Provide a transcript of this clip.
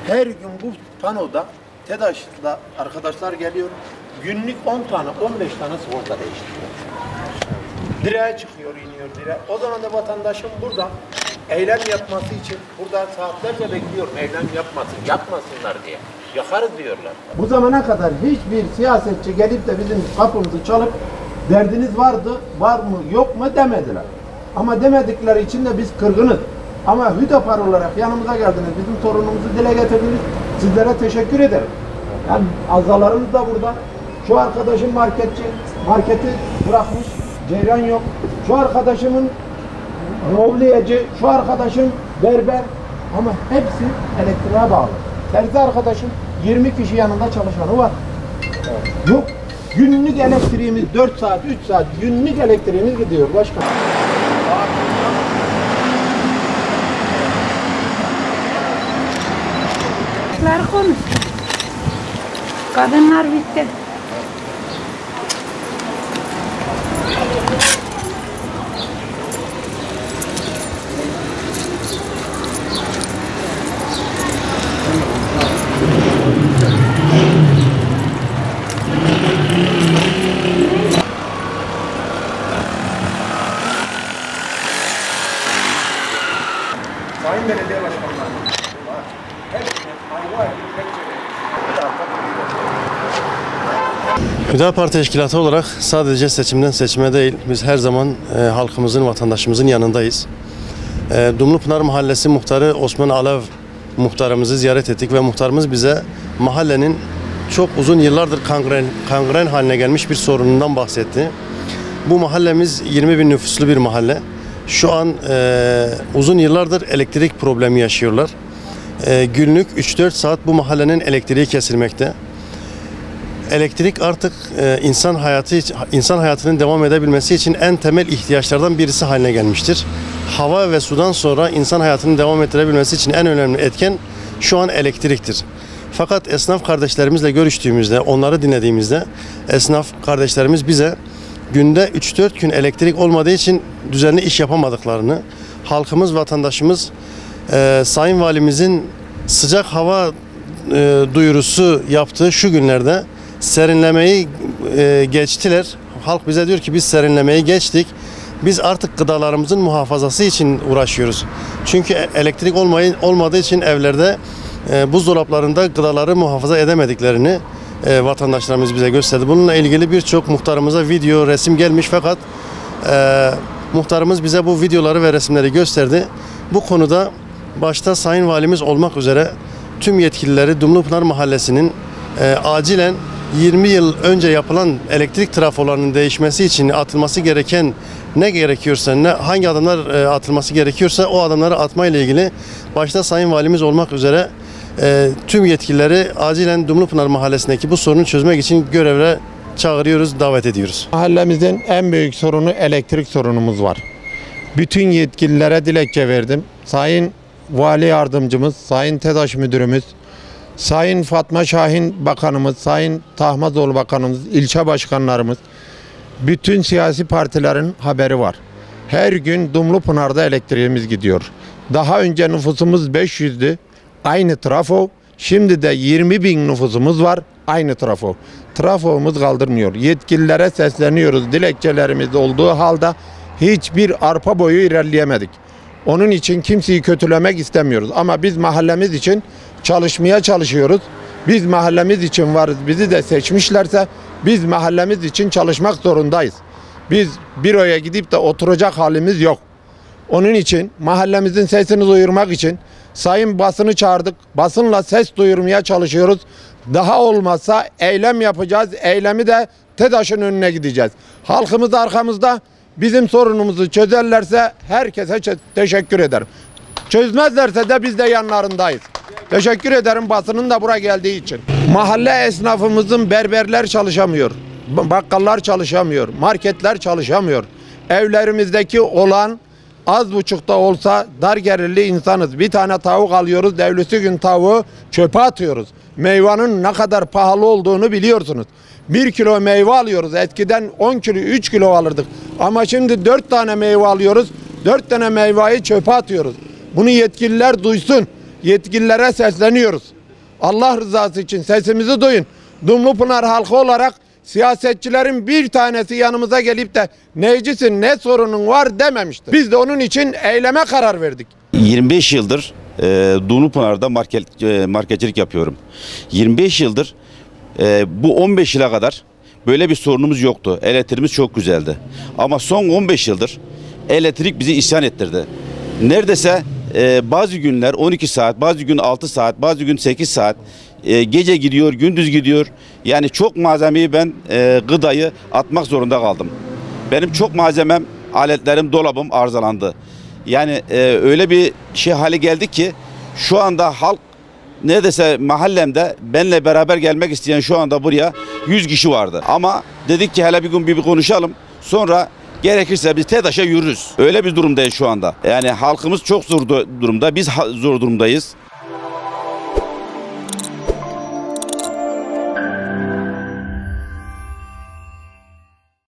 Her gün bu panoda TEDAŞ'ta arkadaşlar geliyor. Günlük 10 tane, 15 tane sigorta değiştiriyor. Direğe çıkıyor, iniyor direğe. O zaman da vatandaşın burada eylem yapması için burada saatlerce bekliyor eylem yapmasınlar diye. Yakarız diyorlar. Bu zamana kadar hiçbir siyasetçi gelip de bizim kapımızı çalıp derdiniz var mı, yok mu demediler. Ama demedikleri için de biz kırgınız. Ama Hüdapar olarak yanımıza geldiniz, bizim sorunumuzu dile getirdiniz. Sizlere teşekkür ederim. Yani azalarımız da burada. Şu arkadaşım marketçi, marketi bırakmış, ceyran yok. Şu arkadaşımın mobilyacı, şu arkadaşım berber. Ama hepsi elektriğe bağlı. Terzi arkadaşım 20 kişi yanında çalışanı var. Yok. Günlük elektriğimiz 4 saat, 3 saat günlük elektriğimiz gidiyor başkanım. Konuştu. Kadınlar bitti. Sayın Belediye Başkanları, hepsine ayrı Hüdapar Teşkilatı olarak sadece seçimden seçime değil, biz her zaman halkımızın, vatandaşımızın yanındayız. Dumlupınar Mahallesi Muhtarı Osman Alev muhtarımızı ziyaret ettik ve muhtarımız bize mahallenin çok uzun yıllardır kangren haline gelmiş bir sorunundan bahsetti. Bu mahallemiz 20 bin nüfuslu bir mahalle. Şu an uzun yıllardır elektrik problemi yaşıyorlar. Günlük 3-4 saat bu mahallenin elektriği kesilmekte. Elektrik artık insan hayatının devam edebilmesi için en temel ihtiyaçlardan birisi haline gelmiştir. Hava ve sudan sonra insan hayatını devam ettirebilmesi için en önemli etken şu an elektriktir. Fakat esnaf kardeşlerimizle görüştüğümüzde, onları dinlediğimizde esnaf kardeşlerimiz bize günde 3-4 gün elektrik olmadığı için düzenli iş yapamadıklarını, halkımız, vatandaşımız Sayın Valimizin sıcak hava duyurusu yaptığı şu günlerde serinlemeyi geçtiler. Halk bize diyor ki biz serinlemeyi geçtik. Biz artık gıdalarımızın muhafazası için uğraşıyoruz. Çünkü elektrik olmadığı için evlerde buzdolaplarında gıdaları muhafaza edemediklerini vatandaşlarımız bize gösterdi. Bununla ilgili birçok muhtarımıza video, resim gelmiş fakat muhtarımız bize bu videoları ve resimleri gösterdi. Bu konuda başta Sayın Valimiz olmak üzere tüm yetkilileri Dumlupınar Mahallesi'nin acilen 20 yıl önce yapılan elektrik trafolarının değişmesi için atılması gereken ne gerekiyorsa, hangi adımlar atılması gerekiyorsa o adımları atma ile ilgili başta Sayın Valimiz olmak üzere tüm yetkilileri acilen Dumlupınar Mahallesi'ndeki bu sorunu çözmek için görevle çağırıyoruz, davet ediyoruz. Mahallemizin en büyük sorunu elektrik sorunumuz var. Bütün yetkililere dilekçe verdim. Sayın Vali Yardımcımız, Sayın TEDAŞ Müdürümüz, Sayın Fatma Şahin Bakanımız, Sayın Tahmazoğlu Bakanımız, ilçe başkanlarımız, bütün siyasi partilerin haberi var. Her gün Dumlupınar'da elektriğimiz gidiyor. Daha önce nüfusumuz 500'dü, aynı trafo. Şimdi de 20 bin nüfusumuz var, aynı trafo. Trafomuz kaldırmıyor. Yetkililere sesleniyoruz. Dilekçelerimiz olduğu halde hiçbir arpa boyu ilerleyemedik. Onun için kimseyi kötülemek istemiyoruz. Ama biz mahallemiz için çalışmaya çalışıyoruz. Biz mahallemiz için varız. Bizi de seçmişlerse biz mahallemiz için çalışmak zorundayız. Biz büroya gidip de oturacak halimiz yok. Onun için mahallemizin sesini duyurmak için sayın basını çağırdık. Basınla ses duyurmaya çalışıyoruz. Daha olmazsa eylem yapacağız. Eylemi de TEDAŞ'ın önüne gideceğiz. Halkımız arkamızda. Bizim sorunumuzu çözerlerse herkese teşekkür ederim. Çözmezlerse de biz de yanlarındayız. Teşekkür ederim basının da buraya geldiği için. Mahalle esnafımızın berberler çalışamıyor. Bakkallar çalışamıyor. Marketler çalışamıyor. Evlerimizdeki olan az buçukta olsa dar gelirli insanız. Bir tane tavuk alıyoruz. Devlisi gün tavuğu çöpe atıyoruz. Meyvanın ne kadar pahalı olduğunu biliyorsunuz. 1 kilo meyve alıyoruz. Eskiden 10 kilo, 3 kilo alırdık. Ama şimdi 4 tane meyve alıyoruz. 4 tane meyveyi çöpe atıyoruz. Bunu yetkililer duysun. Yetkililere sesleniyoruz. Allah rızası için sesimizi duyun. Dumlupınar halkı olarak siyasetçilerin bir tanesi yanımıza gelip de neycisin, ne sorunun var dememiştir. Biz de onun için eyleme karar verdik. 25 yıldır Dumlupınar'da marketçilik yapıyorum. 25 yıldır bu 15 yıla kadar böyle bir sorunumuz yoktu. Elektriğimiz çok güzeldi. Ama son 15 yıldır elektrik bizi isyan ettirdi. Neredeyse bazı günler 12 saat, bazı gün 6 saat, bazı gün 8 saat gece gidiyor, gündüz gidiyor. Yani çok malzemeyi ben gıdayı atmak zorunda kaldım. Benim çok malzemem, aletlerim, dolabım arızalandı. Yani öyle bir şey hale geldi ki şu anda halk neredeyse mahallemde benimle beraber gelmek isteyen şu anda buraya 100 kişi vardı. Ama dedik ki hele bir gün bir konuşalım. Sonra gerekirse biz TEDAŞ'a yürürüz. Öyle bir durumdayız şu anda. Yani halkımız çok zor durumda. Biz zor durumdayız.